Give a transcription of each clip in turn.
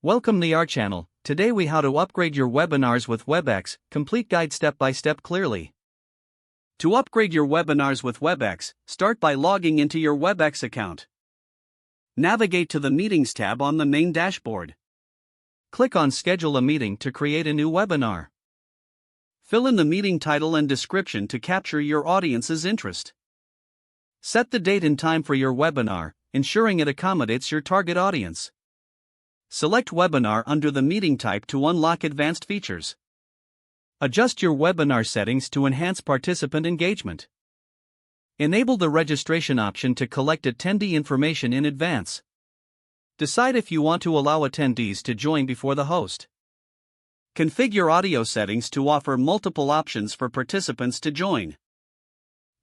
Welcome to our channel. Today we how to upgrade your webinars with Webex, complete guide step by step clearly. To upgrade your webinars with Webex, start by logging into your Webex account. Navigate to the Meetings tab on the main dashboard. Click on Schedule a meeting to create a new webinar. Fill in the meeting title and description to capture your audience's interest. Set the date and time for your webinar, ensuring it accommodates your target audience. Select Webinar under the meeting type to unlock advanced features. Adjust your webinar settings to enhance participant engagement. Enable the registration option to collect attendee information in advance. Decide if you want to allow attendees to join before the host. Configure audio settings to offer multiple options for participants to join.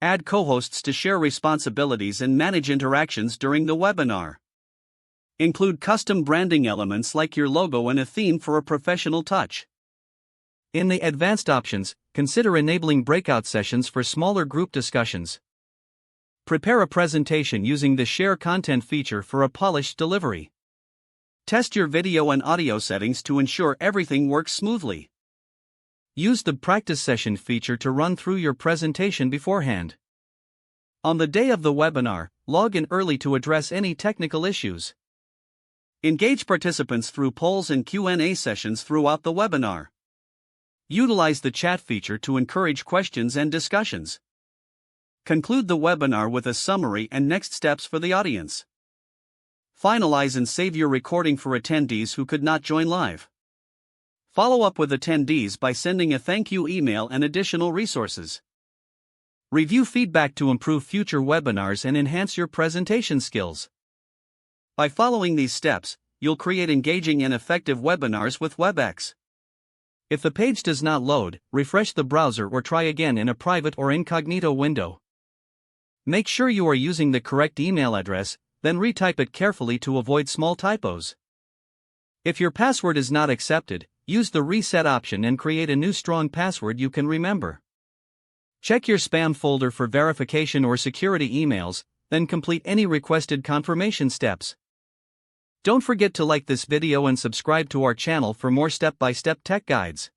Add co-hosts to share responsibilities and manage interactions during the webinar. Include custom branding elements like your logo and a theme for a professional touch. In the advanced options, consider enabling breakout sessions for smaller group discussions. Prepare a presentation using the Share Content feature for a polished delivery. Test your video and audio settings to ensure everything works smoothly. Use the Practice Session feature to run through your presentation beforehand. On the day of the webinar, log in early to address any technical issues. Engage participants through polls and Q&A sessions throughout the webinar. Utilize the chat feature to encourage questions and discussions. Conclude the webinar with a summary and next steps for the audience. Finalize and save your recording for attendees who could not join live. Follow up with attendees by sending a thank you email and additional resources. Review feedback to improve future webinars and enhance your presentation skills. By following these steps, you'll create engaging and effective webinars with Webex. If the page does not load, refresh the browser or try again in a private or incognito window. Make sure you are using the correct email address, then retype it carefully to avoid small typos. If your password is not accepted, use the reset option and create a new strong password you can remember. Check your spam folder for verification or security emails, then complete any requested confirmation steps. Don't forget to like this video and subscribe to our channel for more step-by-step tech guides.